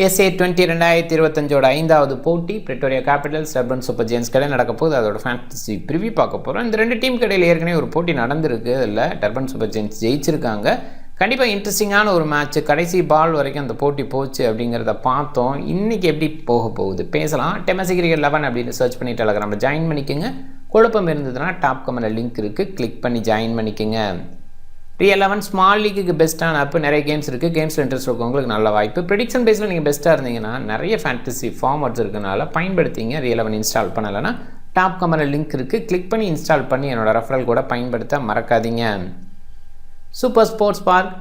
SA20 2025 ஐந்தாவது போட்டி Pretoria Capitals Durban Super Giants கடையில் நடக்க போகுது. அதோட ஃபேண்டசி ப்ரிவியூ பார்க்க போகிறோம். இந்த ரெண்டு டீம் கடையில் ஏற்கனவே ஒரு போட்டி நடந்திருக்கு. அதில் டர்பன் சூப்பர் ஜெயின்ஸ் ஜெயிச்சிருக்காங்க. கண்டிப்பாக இன்ட்ரெஸ்டிங்கான ஒரு மேட்ச். கடைசி பால் வரைக்கும் அந்த போட்டி போச்சு அப்படிங்கிறத பார்த்தோம். இன்றைக்கி எப்படி போக போகுது பேசலாம். டெமசி கிரிக்கெட் 11 அப்படின்னு சர்ச் பண்ணி டெலகிராமில் ஜாயின் பண்ணிக்கோங்க. குழப்பம் இருந்ததுன்னா டாப் கமெண்ட்டில் லிங்க் இருக்குது, கிளிக் பண்ணி ஜாயின் பண்ணிக்கோங்க. Re11 ஸ்மால் லீக்குக்கு பெஸ்ட்டான ஆப். நிறைய கேம்ஸ் இருக்குது. கேம்ஸில் இன்ட்ரெஸ்ட் இருக்கவங்களுக்கு நல்ல வாய்ப்பு. ப்ரெடிக்ஷன் பேஸில் நீங்கள் பெஸ்ட்டாக இருந்தீங்கன்னா நிறைய ஃபேண்டசி ஃபார்மட்ஸ் இருக்கனால பயன்படுத்திங்க. Re11 இன்ஸ்டால் பண்ணலைன்னா டாப் கமெண்ட்டில் லிங்க் இருக்குது, கிளிக் பண்ணி இன்ஸ்டால் பண்ணி என்னோடய ரெஃபரல் கூட பயன்படுத்த மறக்காதீங்க. சூப்பர் ஸ்போர்ட்ஸ் பார்க்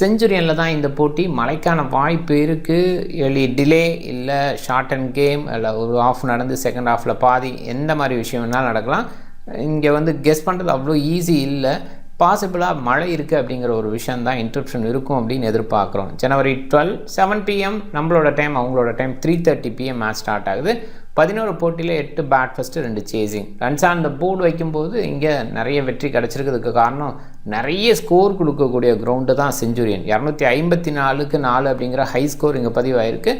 செஞ்சுரியனில் தான் இந்த போட்டி. மழைக்கான வாய்ப்பு இருக்குது. எலி டிலே இல்லை ஷார்ட் அண்ட் கேம் இல்லை ஒரு ஆஃப் நடந்து செகண்ட் ஹாஃபில் பாதி எந்த மாதிரி விஷயம் வேணாலும் நடக்கலாம். இங்கே கெஸ் பண்ணுறது அவ்வளோ ஈஸி இல்லை. பாசிபிளாக மழை இருக்குது அப்படிங்கிற ஒரு விஷயம் தான் இன்டரப்ஷன் இருக்கும் அப்படின்னு எதிர்பார்க்குறோம். January 12 7 PM நம்மளோட டைம், அவங்களோட டைம் 3:30 PM மேட்ச் ஸ்டார்ட் ஆகுது. 11 போட்டியில் 8 bad first 2 chasing. Runs on the board வைக்கும்போது இங்கே நிறைய வெற்றி கிடச்சிருக்கிறதுக்கு காரணம் நிறைய ஸ்கோர் கொடுக்கக்கூடிய கிரவுண்டு தான் செஞ்சுரியன். 254க்கு 4 அப்படிங்கிற ஹை ஸ்கோர் இங்கே பதிவாயிருக்கு.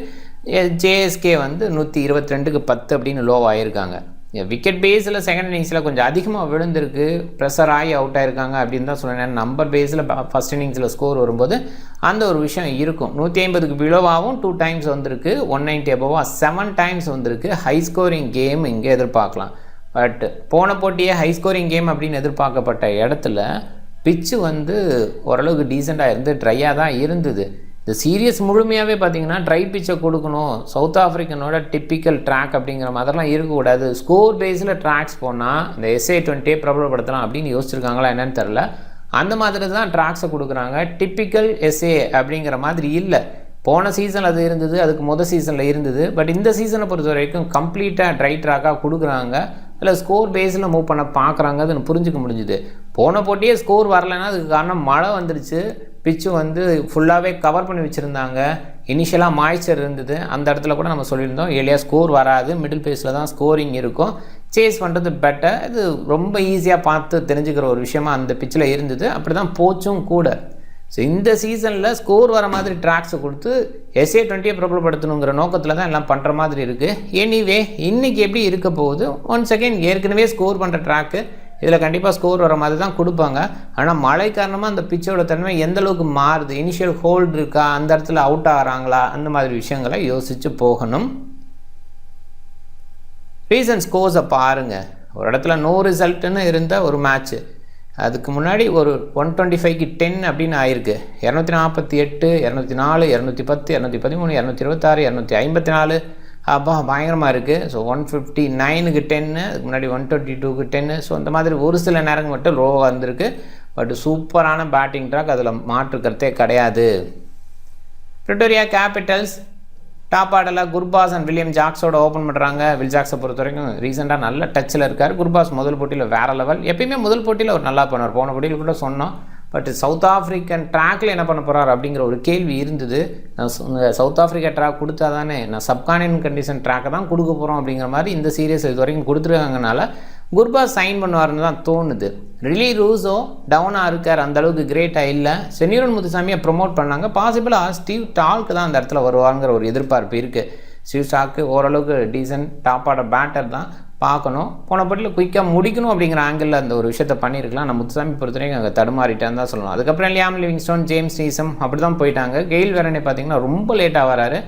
JSK 122க்கு 10 அப்படின்னு லோ ஆகியிருக்காங்க. விக்கெட் பேஸில் செகண்ட் இன்னிங்ஸில் கொஞ்சம் அதிகமாக விழுந்திருக்கு, ப்ரெஷர் ஆகி அவுட் ஆகிருக்காங்க அப்படின்னு தான் சொல்லுவேன். நம்பர் பேஸில் ஃபஸ்ட் இன்னிங்ஸில் ஸ்கோர் வரும்போது அந்த ஒரு விஷயம் இருக்கும். 150க்கு பிலோவாகவும் 2 times வந்திருக்கு, 190 அபோவாக 7 times வந்திருக்கு. ஹை ஸ்கோரிங் கேம் இங்கே எதிர்பார்க்கலாம். பட் போன போட்டியே ஹை ஸ்கோரிங் கேம் அப்படின்னு எதிர்பார்க்கப்பட்ட இடத்துல பிச்சு ஓரளவுக்கு டீசெண்டாக இருந்து ட்ரையாக தான் இருந்தது. இந்த சீரியஸ் முழுமையாகவே பார்த்திங்கன்னா ட்ரை பிச்சை கொடுக்கணும். சவுத் ஆஃப்ரிக்கனோட டிப்பிக்கல் ட்ராக் அப்படிங்கிற மாதிரிலாம் இருக்கக்கூடாது. ஸ்கோர் பேஸில் ட்ராக்ஸ் போனால் இந்த SA20 பிரபலப்படுத்தலாம் அப்படின்னு யோசிச்சிருக்காங்களா என்னன்னு தெரில. அந்த மாதிரி தான் ட்ராக்ஸை கொடுக்குறாங்க. டிப்பிக்கல் SA அப்படிங்கிற மாதிரி இல்லை. போன சீசன் அது இருந்தது, அதுக்கு சீசனில் இருந்தது. பட் இந்த சீசனை பொறுத்த வரைக்கும் கம்ப்ளீட்டாக ட்ரை ட்ராக்காக கொடுக்குறாங்க. இல்லை ஸ்கோர் பேஸில் மூவ் பண்ண பார்க்குறாங்க. அதுன்னு புரிஞ்சுக்க முடிஞ்சுது. போன போட்டியே ஸ்கோர் வரலைன்னா அதுக்கு காரணம் மழை வந்துருச்சு. பிச்சு ஃபுல்லாகவே கவர் பண்ணி வச்சுருந்தாங்க. இனிஷியலாக மாய்ச்சர் இருந்தது. அந்த இடத்துல கூட நம்ம சொல்லியிருந்தோம் எளியாக ஸ்கோர் வராது, மிடில் பேஸில் தான் ஸ்கோரிங் இருக்கும், சேஸ் பண்ணுறது பெட்டர். இது ரொம்ப ஈஸியாக பார்த்து தெரிஞ்சுக்கிற ஒரு விஷயமா அந்த பிச்சில் இருந்தது. அப்படி தான் போச்சும் கூட. ஸோ இந்த சீசனில் ஸ்கோர் வர மாதிரி ட்ராக்ஸை கொடுத்து SA20 பிரபலப்படுத்தணுங்கிற நோக்கத்தில் தான் எல்லாம் பண்ணுற மாதிரி இருக்குது. எனிவே இன்றைக்கி எப்படி இருக்க போகுது, ஒன்ஸ் அகெயின் ஏற்கனவே ஸ்கோர் பண்ணுற ட்ராக்கு இதில் கண்டிப்பாக ஸ்கோர் வர மாதிரி தான் கொடுப்பாங்க. ஆனால் மழை காரணமாக அந்த பிச்சோட தன்மை எந்தளவுக்கு மாறுது, இனிஷியல் ஹோல்டு இருக்கா, அந்த இடத்துல அவுட் ஆகிறாங்களா, அந்த மாதிரி விஷயங்களை யோசித்து போகணும். ரீசன்ட் ஸ்கோர்ஸை பாருங்கள். ஒரு இடத்துல நோ ரிசல்ட்டுன்னு இருந்த ஒரு மேட்ச்சு, அதுக்கு முன்னாடி ஒரு 125க்கு 10 அப்படின்னு ஆயிருக்கு. 248, 204, 210, 213, 226, 254 அப்பா பயங்கரமாக இருக்குது. ஸோ 159க்கு 10, அதுக்கு முன்னாடி 122க்கு 10. ஸோ அந்த மாதிரி ஒரு சில நேரங்கள் மட்டும் லோவாக இருந்திருக்கு. பட் சூப்பரான பேட்டிங் ட்ராக், அதில் மாற்றுக்கிறதே கிடையாது. பிரிட்டோரியா கேபிட்டல்ஸ் டாப் ஆர்டரில் குர்பாஸ் அண்ட் வில்லியம் ஜாக்ஸோட ஓப்பன் பண்ணுறாங்க. வில் ஜாக்ஸை பொறுத்த வரைக்கும் ரீசெண்டாக நல்ல டச்சில் இருக்கார். குர்பாஸ் முதல் போட்டியில் வேறு லெவல். எப்பயுமே முதல் போட்டியில் அவர் நல்லா பண்ணுவார். போன போட்டியில் கூட சொன்னோம். பட் சவுத் ஆஃப்ரிக்கன் ட்ராக்கில் என்ன பண்ண போகிறார் அப்படிங்கிற ஒரு கேள்வி இருந்தது. சவுத் ஆஃப்ரிக்கா ட்ராக் கொடுத்தா தானே நான் சப்கான்டினென்ட் கண்டிஷன் ட்ராக்கை தான் கொடுக்க போகிறோம் அப்படிங்கிற மாதிரி இந்த சீரியஸ் இது வரைக்கும் கொடுத்துருக்காங்கனால குர்பாஸ் சைன் பண்ணுவார்னு தான் தோணுது. ரிலி ரூஸோ டவுனாக இருக்கார், அந்தளவுக்கு கிரேட்டாக இல்லை. சென்யூரன் முத்துசாமியை ப்ரொமோட் பண்ணாங்க. பாசிபிளாக ஸ்டீவ் டால்க்கு தான் அந்த இடத்துல வருவாங்கிற ஒரு எதிர்பார்ப்பு இருக்குது. ஸ்டீவ் ஸ்டாக்கு ஓரளவுக்கு டீசன்ட் டாப் ஆர்டர் பேட்டர் தான், பார்க்கணும். போன போட்டியில் குயிக்காக முடிக்கணும் அப்படிங்கிற ஆங்கிளில் அந்த ஒரு விஷயத்தை பண்ணியிருக்கலாம். நான் முத்துசாமி பொறுத்த வரைக்கும் அங்கே தடுமாறிட்டேன்னு தான் சொல்லணும். அதுக்கப்புறம் லியாம் லிவிங்ஸ்டோன், ஜேம்ஸ் நீசம் அப்படி தான் போயிட்டாங்க. கெயில் வெரனே பார்த்திங்கன்னா ரொம்ப லேட்டாக வராரு.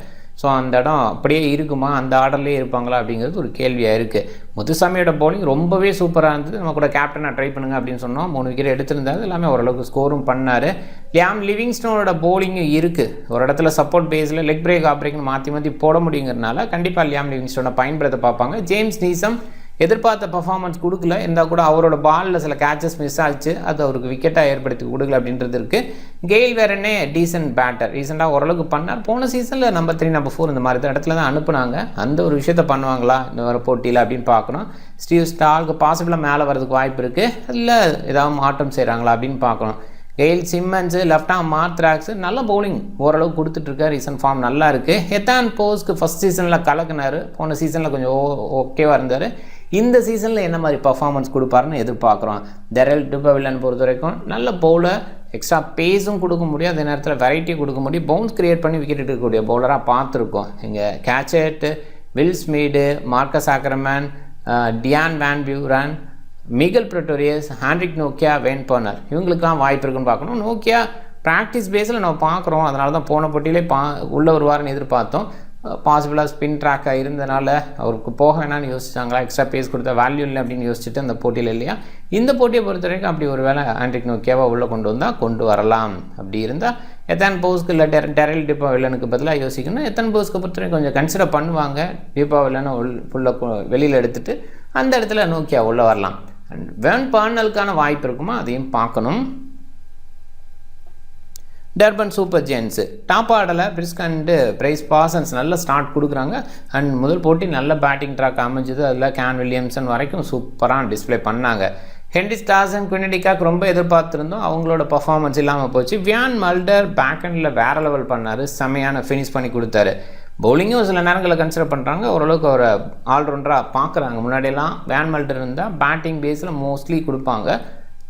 ஸோ அந்த இடம் அப்படியே இருக்குமா, அந்த ஆர்டர்லேயே இருப்பாங்களா அப்படிங்கிறது ஒரு கேள்வியாக இருக்குது. முத்துசாமியோட பவுலிங் ரொம்பவே சூப்பராக இருந்தது. நம்ம கூட கேப்டனாக ட்ரை பண்ணுங்க அப்படின்னு சொன்னோம். 3 விக்கெட் எடுத்திருந்தாரு. எல்லாமே ஓரளவுக்கு ஸ்கோரும் பண்ணார். லியாம் லிவிங்ஸ்டோனோட பவுலிங்கும் இருக்குது. ஒரு இடத்துல சப்போர்ட் பேஸில் லெக் பிரேக் ஆஃப் பிரேக்னு மாற்றி போட முடியுங்கிறதுனால கண்டிப்பாக லியாம் லிவிங்ஸ்டோனை பயன்படுத்த பார்ப்பாங்க. ஜேம்ஸ் நீசம் எதிர்பார்த்த பர்ஃபார்மன்ஸ் கொடுக்கல. இருந்தால் கூட அவரோட பாலில் சில கேட்சஸ் மிஸ் ஆச்சு, அது அவருக்கு விக்கெட்டாக ஏற்படுத்தி கொடுக்கல அப்படின்றது இருக்குது. கெயில் வேரனே டீசன்ட் பேட்டர், ரீசெண்டாக ஓரளவுக்கு பண்ணார். போன சீசனில் நம்பர் 3 நம்பர் 4 இந்த மாதிரி இடத்துல தான் அனுப்புனாங்க. அந்த ஒரு விஷயத்தை பண்ணுவாங்களா இந்த வர போட்டியில் அப்படின்னு பார்க்கணும். ஸ்டீவ் ஸ்டால்க்கு பாசிபிளாக மேலே வரதுக்கு வாய்ப்பு இருக்குது. இல்லை ஏதாவது மாற்றம் செய்கிறாங்களா அப்படின்னு பார்க்கணும். கெயில் சிம்மன்ஸு லெஃப்ட் ஆம் மார்த்ராக்ஸு நல்ல பவுலிங் ஓரளவு கொடுத்துட்ருக்கார். ரீசன்ட் ஃபார்ம் நல்லா இருக்குது. ஹெத்தான் போஸ்க்கு ஃபஸ்ட் சீசனில் கலக்குனார். போன சீசனில் கொஞ்சம் ஓகேவாக இருந்தார். இந்த சீசனில் என்ன மாதிரி பர்ஃபார்மன்ஸ் கொடுப்பாருன்னு எதிர்பார்க்குறோம். டெரல் டுபவில்லன் பொறுத்த வரைக்கும் நல்ல பவுலர், எக்ஸ்ட்ரா பேஸும் கொடுக்க முடியும், அதே நேரத்தில் வெரைட்டி கொடுக்க முடியும், பவுன்ஸ் கிரியேட் பண்ணி விக்கெட் எடுக்கக்கூடிய பவுலராக பார்த்துருக்கோம். இங்கே கேச்சட், Will Smeed, Marques Ackermann, Dian van Buuren, Mikal Pretorius, Hendrik நோக்கியா, வேன் பர்னர் இவங்களுக்குலாம் வாய்ப்பு இருக்குன்னு பார்க்கணும். நோக்கியா ப்ராக்டிஸ் பேஸில் நம்ம பார்க்குறோம், அதனால தான் போன போட்டியிலே உள்ளே வருவார்னு எதிர்பார்த்தோம். பாசிபிளாக ஸ்பின் ட்ராக்காக இருந்தனால அவருக்கு போக வேணான்னு யோசிச்சாங்களா, எக்ஸ்ட்ரா பேஸ் கொடுத்தா வேல்யூ இல்லை அப்படின்னு யோசிச்சுட்டு அந்த போட்டியில் இல்லையா. இந்த போட்டியை பொறுத்த வரைக்கும் அப்படி ஒரு வேளை ஹாண்ட்ரிக் நோக்கியாவை உள்ளே கொண்டு வந்தால் கொண்டு வரலாம். அப்படி இருந்தால் எத்தனை போஸ்க்கு இல்லை டெரல் டிப்பா வில்லனுக்கு பதிலாக யோசிக்கணும். எத்தனை போஸ்க்கு பொறுத்த வரைக்கும் கொஞ்சம் கன்சிடர் பண்ணுவாங்க. டிப்பா வில்லனை ஃபுல்லாக வெளியில் எடுத்துகிட்டு அந்த இடத்துல நோக்கியா உள்ளே வரலாம். அண்ட் வேன் பர்னலுக்கான வாய்ப்பு இருக்குமா அதையும் பார்க்கணும். டர்பன் சூப்பர் ஜெயின்ஸு டாப் ஆர்டரில் பிரிஸ்க் அண்டு பிரைஸ் பாசன்ஸ் நல்ல ஸ்டார்ட் கொடுக்குறாங்க. அண்ட் முதல் போட்டி நல்ல பேட்டிங் ட்ராக் அமைஞ்சது. அதில் கேன் வில்லியம்சன் வரைக்கும் சூப்பராக டிஸ்பிளே பண்ணாங்க. ஹென்ரி ஸ்டார்சன், குவின் டிகாக் ரொம்ப எதிர்பார்த்துருந்தோம், அவங்களோட பர்ஃபார்மன்ஸ் இல்லாமல் போச்சு. வியான் மல்டர் பேக் அண்டில் வேறு லெவல் பண்ணார், செமையான ஃபினிஷ் பண்ணி கொடுத்தாரு. பவுலிங்கும் சில நேரங்களில் கன்சிடர் பண்ணுறாங்க, ஓரளவுக்கு ஒரு ஆல்ரவுண்டராக பார்க்குறாங்க. முன்னாடியெல்லாம் வேன் மல்டர் இருந்தால் பேட்டிங் பேஸில் மோஸ்ட்லி கொடுப்பாங்க,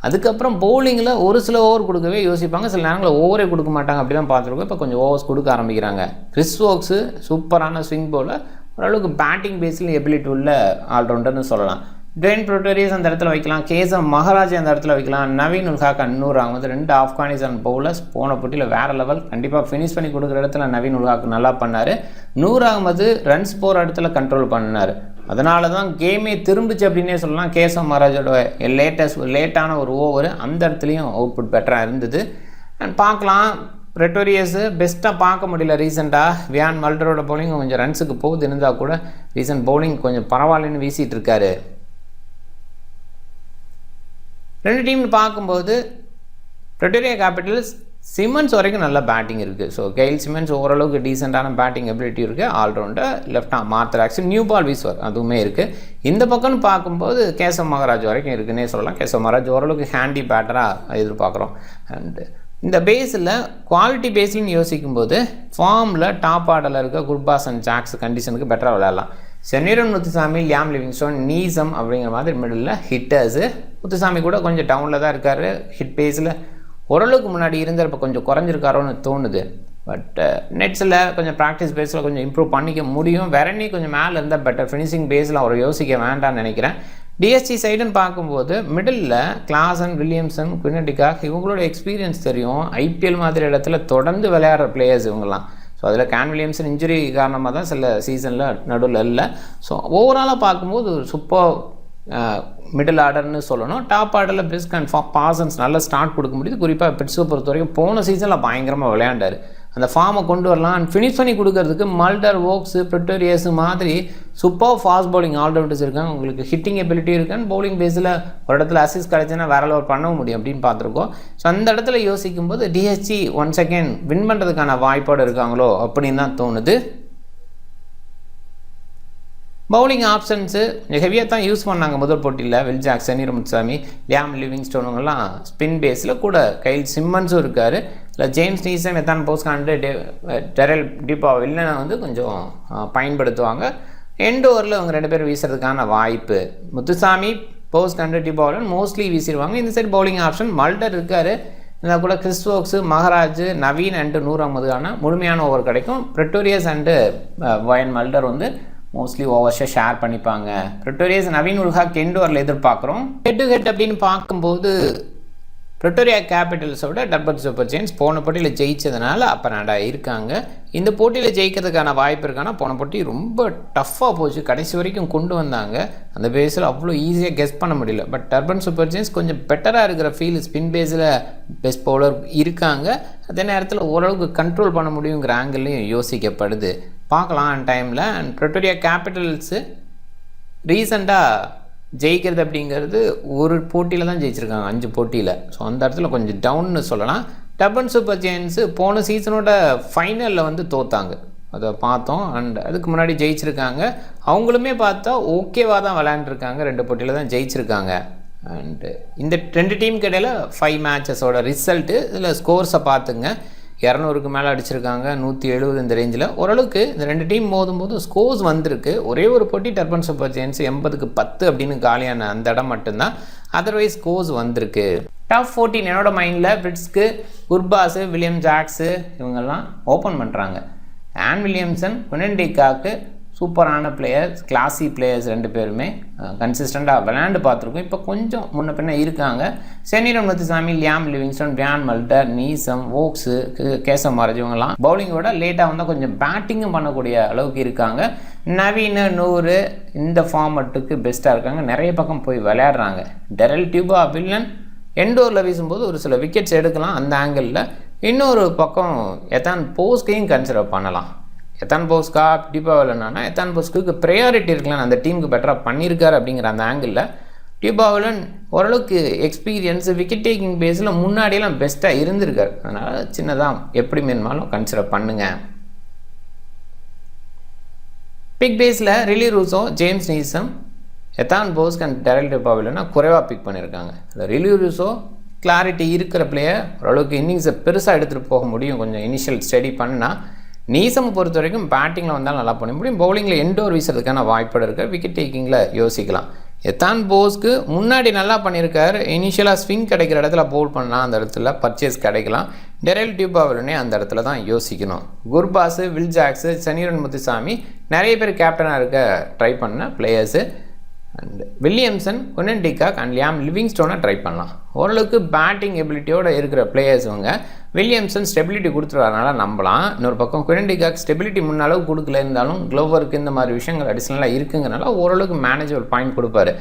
அதுக்கப்புறம் பவுலிங்கில் ஒரு சில ஓவர் கொடுக்கவே யோசிப்பாங்க, சில நேரங்களில் ஓவரே கொடுக்க மாட்டாங்க. அப்படி தான் பார்த்துருக்கோம். இப்போ கொஞ்சம் ஓவர்ஸ் கொடுக்க ஆரம்பிக்கிறாங்க. கிறிஸ் வோக்ஸு சூப்பரான ஸ்விங் பவுலர், ஓரளவுக்கு பேட்டிங் பேஸில் எபிலிட்டி உள்ள ஆல்ரவுண்டர்னு சொல்லலாம். டுவேன் பிரிட்டோரியஸ் அந்த இடத்துல வைக்கலாம், கேஎஸ் மகாராஜ் அந்த இடத்துல வைக்கலாம், நவீன் உல்ஹாக், அன்னூர் அகமது, 2 ஆப்கானிஸ்தான் பவுலர்ஸ் போன போட்டியில் வேறு லெவல். கண்டிப்பாக ஃபினிஷ் பண்ணி கொடுக்குற இடத்துல நவீன் உல்ஹாக் நல்லா பண்ணார். நூர் அகமது ரன்ஸ் போகிற இடத்துல கண்ட்ரோல் பண்ணார். அதனால தான் கேமே திரும்பிச்சு அப்படின்னே சொல்லலாம். கேஎஸ் மகாராஜோட லேட்டான ஒரு ஓவர் அந்த இடத்துலையும் அவுட்புட் பெட்டராக இருந்தது. அண்ட் பார்க்கலாம், பிரிட்டோரியஸு பெஸ்ட்டாக பார்க்க முடியல ரீசெண்டாக. வியான் மல்டரோட பவுலிங் கொஞ்சம் ரன்ஸுக்கு போகுது இருந்தால் கூட ரீசெண்ட் பவுலிங் கொஞ்சம் பரவாயில்லன்னு வீசிகிட்டு இருக்காரு. 2 டீம்னு பார்க்கும்போது பிரிட்டோரியா கேபிட்டல்ஸ் சிமன்ஸ் வரைக்கும் நல்ல பேட்டிங் இருக்குது. ஸோ கெயில் சிமன்ஸ் ஓரளவுக்கு டீசெண்டான பேட்டிங் எபிலிட்டி இருக்குது. ஆல்ரவுண்டர் லெஃப்ட் ஆம் மார்த்தர் ஆக்ஷன் நியூ பால் வீஸ்வர் அதுவுமே இருக்குது. இந்த பக்கம்னு பார்க்கும்போது கேசவ் மகாராஜ் வரைக்கும் இருக்குன்னே சொல்லலாம். கேசவ் மகாராஜ் ஓரளவுக்கு ஹேண்டி பேட்டராக எதிர்பார்க்குறோம். அண்டு இந்த பேஸில் குவாலிட்டி பேஸ்லன்னு யோசிக்கும்போது ஃபார்மில் டாப் ஆர்டரில் இருக்க குர்பாஸ் அண்ட் ஜாக்ஸ் கண்டிஷனுக்கு பெட்டராக விளையாடலாம். சென்னீரன் முத்துசாமி, லியாம் லிவிங்ஸ்டோன், நீசம் அப்படிங்கிற மாதிரி மிடில் ஹிட்டர்ஸு. முத்துசாமி கூட கொஞ்சம் டவுனில் தான் இருக்கார். ஹிட் பேஸில் ஓரளவுக்கு முன்னாடி இருந்தப்போ கொஞ்சம் குறைஞ்சிருக்காரோன்னு தோணுது. பட் நெட்ஸில் கொஞ்சம் ப்ராக்டிஸ் பேஸில் கொஞ்சம் இம்ப்ரூவ் பண்ணிக்க முடியும். வெரனி கொஞ்சம் மேலே இருந்தால் பெட்டர். ஃபினிஷிங் பேஸில் அவர் யோசிக்க வேண்டாம்னு நினைக்கிறேன். டிஎஸ்டி சைடுன்னு பார்க்கும்போது மிடில் கிளாசன், வில்லியம்சன், குவின் டிகாக் இவங்களோட எக்ஸ்பீரியன்ஸ் தெரியும். ஐபிஎல் மாதிரி இடத்துல தொடர்ந்து விளையாடுற பிளேயர்ஸ் இவங்கெல்லாம். ஸோ அதில் கேன் வில்லியம்சன் இன்ஜுரி காரணமாக தான் சில சீசனில் நடுவில் இல்லை. ஸோ ஓவராலாக பார்க்கும்போது ஒரு சூப்பர் மிடில் ஆர்டர்னு சொல்லணும். டாப் ஆர்டரில் பிரிஸ்க் அண்ட் பாசன்ஸ் நல்ல ஸ்டார்ட் கொடுக்க முடியுது. குறிப்பாக பிட்ஸை பொறுத்த வரைக்கும் போன சீசனில் பயங்கரமாக விளையாண்டார். அந்த ஃபார்மை கொண்டு வரலாம். அண்ட் ஃபினிஷ் பண்ணி கொடுக்கறதுக்கு மல்டர், வோக்ஸு, பிரிட்டோரியஸ் மாதிரி சூப்பர் ஃபாஸ்ட் பவுலிங் ஆல்ரவுண்டர்ஸ் இருக்காங்க. உங்களுக்கு ஹிட்டிங் எபிலிட்டி இருக்குன்னு பவுலிங் பேஸில் ஒரு இடத்துல அசிஸ்ட் கிடச்சுன்னா வேற லெவல் பண்ண முடியும் அப்படின்னு பார்த்துருக்கோம். ஸோ அந்த இடத்துல யோசிக்கும் போது டிஹெச்சி ஒன்ஸ் அகேன் வின் பண்ணுறதுக்கான வாய்ப்போடு இருக்காங்களோ அப்படின்னு தான் தோணுது. பவுலிங் ஆப்ஷன்ஸு ஹெவியாக தான் யூஸ் பண்ணாங்க முதல் போட்டியில். Will Jacks, Senuran Muthusamy, Liam லிவிங்ஸ்டோனுங்கெல்லாம் ஸ்பின் பேஸில் கூட கைல் சிம்மன்ஸும் இருக்கார். இல்லை ஜேம்ஸ் நீசம், எத்தான் போஸ்காண்டு, டெரல் டிப்பா வில்லனை வந்து கொஞ்சம் பயன்படுத்துவாங்க. எண்ட் ஓவரில் அவங்க 2 பேர் வீசுறதுக்கான வாய்ப்பு. முத்துசாமி, போஸ்காண்டு, டிப்பா வில்லன் மோஸ்ட்லி வீசிடுவாங்க. இந்த சைடு பவுலிங் ஆப்ஷன் மல்டர் இருக்கார். இதில் கூட Chris Woakes, Maharaj, Naveen and Noor அகமதுக்கான முழுமையான ஓவர் கிடைக்கும். பிரிட்டோரியஸ் அண்டு வயன் மல்டர் வந்து மோஸ்ட்லி ஓவர்ஸை ஷேர் பண்ணிப்பாங்க. பிரிட்டோரியஸ், நவீன் உல்ஹாக் எண்ட் ஓவரில் எதிர்பார்க்குறோம். ஹெட் டு ஹெட் அப்படின்னு பார்க்கும்போது பிரிட்டோரியா கேபிட்டல்ஸோட டர்பன் சூப்பர் ஜெயின்ஸ் போன போட்டியில் ஜெயிச்சதுனால அப்போ இருக்காங்க. இந்த போட்டியில் ஜெயிக்கிறதுக்கான வாய்ப்பு இருக்கானா, போன போட்டி ரொம்ப டஃப்பாக போச்சு, கடைசி வரைக்கும் கொண்டு வந்தாங்க. அந்த பேஸில் அவ்வளோ ஈஸியாக கெஸ் பண்ண முடியல. பட் டர்பன் சூப்பர் ஜெயின்ஸ் கொஞ்சம் பெட்டராக இருக்கிற ஃபீல், ஸ்பின் பேஸில் பெஸ்ட் பவுலர் இருக்காங்க. அதே நேரத்தில் ஓரளவுக்கு கண்ட்ரோல் பண்ண முடியுங்கிற ஆங்கிள்லையும் யோசிக்கப்படுது. பார்க்கலாம் டைமில். அண்ட் பிரிட்டோரியா கேபிட்டல்ஸு ரீசெண்டாக ஜெயிக்கிறது அப்படிங்கிறது ஒரு போட்டியில் தான் ஜெயிச்சிருக்காங்க, 5 போட்டியில். ஸோ அந்த இடத்துல கொஞ்சம் டவுன்னு சொல்லலாம். டர்பன் சூப்பர் ஜெயின்ஸு போன சீசனோட ஃபைனலில் வந்து தோத்தாங்க, அதை பார்த்தோம். அண்ட் அதுக்கு முன்னாடி ஜெயிச்சிருக்காங்க. அவங்களுமே பார்த்தா ஓகேவாக தான் விளையாண்டுருக்காங்க, 2 போட்டியில் தான் ஜெயிச்சிருக்காங்க. அண்டு இந்த 2 டீமுக்கு இடையில் 5 மேட்சஸோட ரிசல்ட்டு, இதில் ஸ்கோர்ஸை பார்த்துங்க. 200க்கு மேலே அடிச்சிருக்காங்க, 170 இந்த ரேஞ்சில். ஓரளவுக்கு இந்த 2 டீம் மோதும்போது ஸ்கோர்ஸ் வந்திருக்கு. ஒரே ஒரு போட்டி டர்பன் சூப்பர் ஜெயின்ஸ் 80க்கு 10 அப்படின்னு காலியான அந்த இடம் மட்டும்தான். அதர்வைஸ் ஸ்கோர்ஸ் வந்திருக்கு. டாப் 14 என்னோட மைண்டில் பிரிட்ஸ்க்கு குர்பாஸு, வில்லியம் ஜாக்ஸு இவங்கெல்லாம் ஓப்பன் பண்ணுறாங்க. ஆன் வில்லியம்சன், குனெண்டிகாக்கு சூப்பரான பிளேயர்ஸ், கிளாசி பிளேயர்ஸ் 2 பேருமே கன்சிஸ்டண்ட்டாக விளையாண்டு பார்த்துருக்கோம். இப்போ கொஞ்சம் முன்ன பின்ன இருக்காங்க. சென்னிரம் முத்துசாமி, லியாம் லிவிங்ஸ்டன், பியான் மல்டர், நீசம், ஓக்ஸு, கேசவ் மகாராஜ் இவங்கெல்லாம் பவுலிங்கோட லேட்டாக வந்தால் கொஞ்சம் பேட்டிங்கும் பண்ணக்கூடிய அளவுக்கு இருக்காங்க. நவீன, நூறு இந்த ஃபார்மட்டுக்கு பெஸ்ட்டாக இருக்காங்க. நிறைய பக்கம் போய் விளையாடுறாங்க. டெரல் டியூபா, வில்லன் எண்டோரில் வீசும்போது ஒரு சில விக்கெட்ஸ் எடுக்கலாம் அந்த ஆங்கிளில். இன்னொரு பக்கம் எத்தான் போஸ்கையும் கன்சிடர் பண்ணலாம். எத்தான் போஸ்கா டியூபாவில் என்னன்னா எத்தான் போஸ்க்கு ப்ரையாரிட்டி இருக்கலாம், அந்த டீமுக்கு பெட்டராக பண்ணியிருக்காரு அப்படிங்கிற அந்த ஆங்கிளில். டியூபாவில் ஓரளவுக்கு எக்ஸ்பீரியன்ஸ் விக்கெட் டேக்கிங் பேஸில் முன்னாடியெல்லாம் பெஸ்ட்டாக இருந்திருக்காரு. அதனால் சின்னதாக எப்படி வேணுமாலும் கன்சிடர் பண்ணுங்கள். பிக் பேஸில் ரிலி ரூசோ, ஜேம்ஸ் நீசம், எத்தான் போஸ்க் அண்ட் டெரல் டியூபாவில்னா குறைவாக பிக் பண்ணியிருக்காங்க. ரிலி ரூசோ கிளாரிட்டி இருக்கிற பிளேயர், ஓரளவுக்கு இன்னிங்ஸை பெருசாக எடுத்துகிட்டு போக முடியும் கொஞ்சம் இனிஷியல் ஸ்டடி பண்ணால். நீசம் பொறுத்த வரைக்கும் பேட்டிங்கில் வந்தால் நல்லா பண்ண முடியும். பவுலிங்கில் எண்டோர் வீசுறதுக்கான வாய்ப்பு இருக்குது. விக்கெட் டேக்கிங்கில் யோசிக்கலாம். எத்தான் போஸ்க்கு முன்னாடி நல்லா பண்ணியிருக்காரு. இனிஷியலாக ஸ்விங் கிடைக்கிற இடத்துல பவுல் பண்ணலாம், அந்த இடத்துல பர்ச்சேஸ் கிடைக்கலாம். டெரல் டியூபாவிலுனே அந்த இடத்துல தான் யோசிக்கணும். குர்பாஸு, வில் ஜாக்ஸு, சென்னிரன் முத்துசாமி நிறைய பேர் கேப்டனாக இருக்க ட்ரை பண்ண players. And Williamson, Quinton de Kock and Liam லிவிங்ஸ்டோனை ட்ரை பண்ணலாம். ஓரளவுக்கு பேட்டிங் எபிலிட்டியோடு இருக்கிற பிளேயர்ஸ் இவங்க. வில்லியம்சன் ஸ்டெபிலிட்டி கொடுத்துருவாரனால நம்பலாம். இன்னொரு பக்கம் குனெண்டிகாக் ஸ்டெபிலிட்டி முன்னளவு கொடுக்கல, இருந்தாலும் க்ளோவருக்கு இந்த மாதிரி விஷயங்கள் அடிஷ்னலாக இருக்குங்கிறனால ஓரளவுக்கு மேனேஜபிள் பாயிண்ட் கொடுப்பாரு.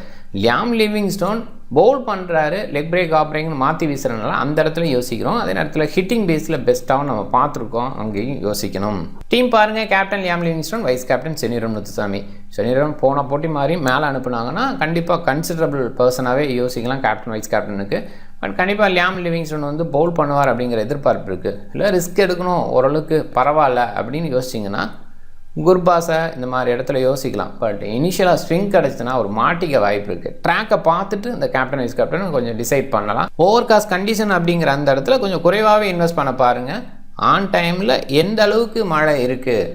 லியாம் லிவிங்ஸ்டோன் பவுல் பண்ணுறாரு, லெக் பிரேக் ஆஃப் பிரேக்னு மாற்றி வீசுறதுனால அந்த இடத்துல யோசிக்கிறோம். அதே நேரத்தில் ஹிட்டிங் பேஸில் பெஸ்ட்டாகவும் நம்ம பார்த்துருக்கோம், அங்கேயும் யோசிக்கணும். டீம் பாருங்கள், captain Liam Livingstone, vice captain Senuran Muthusamy. Senuran போன போட்டி மாதிரி மேலே அனுப்புனாங்கன்னா கண்டிப்பாக கன்சிடரபிள் பர்சனாகவே யோசிக்கலாம் கேப்டன் வைஸ் கேப்டனுக்கு. பட் கண்டிப்பாக லியாம் லிவிங்ஸ்டன் வந்து பவுல் பண்ணுவார் அப்படிங்கிற எதிர்பார்ப்பு இருக்குது. இல்லை ரிஸ்க் எடுக்கணும், ஓரளவுக்கு பரவாயில்ல அப்படின்னு யோசிச்சிங்கன்னா குர்பாஸை இந்த மாதிரி இடத்துல யோசிக்கலாம். பட் இனிஷியலாக ஸ்விங் கிடச்சுன்னா ஒரு மாட்டிக்க வாய்ப்பு இருக்குது. ட்ராக்கை பார்த்துட்டு இந்த கேப்டன் வைஸ் கேப்டன் கொஞ்சம் டிசைட் பண்ணலாம். ஓவர் காஸ்ட் கண்டிஷன் அப்படிங்கிற அந்த இடத்துல கொஞ்சம் குறைவாகவே இன்வெஸ்ட் பண்ண பாருங்கள். ஆன் டைமில் எந்த அளவுக்கு மழை இருக்குது,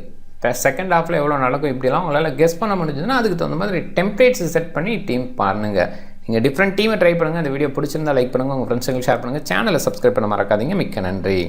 செகண்ட் ஹாஃபில் எவ்வளோ நடக்கும், இப்படிலாம் உங்களால் கெஸ் பண்ண முடிஞ்சதுன்னா அதுக்கு தகுந்த மாதிரி டெம்ப்ளேட்ஸ் செட் பண்ணி டீம் பாருங்கள். நீங்கள் டிஃப்ரெண்ட் டீமை ட்ரை பண்ணுங்கள். அந்த வீடியோ பிடிச்சிருந்தா லைக் பண்ணுங்கள், உங்கள் ஃப்ரெண்ட்ஸுங்களுக்கு ஷேர் பண்ணுங்கள். சேனலை சப்ஸ்கிரைப் பண்ண மறக்காதீங்க. மிக்க நன்றி.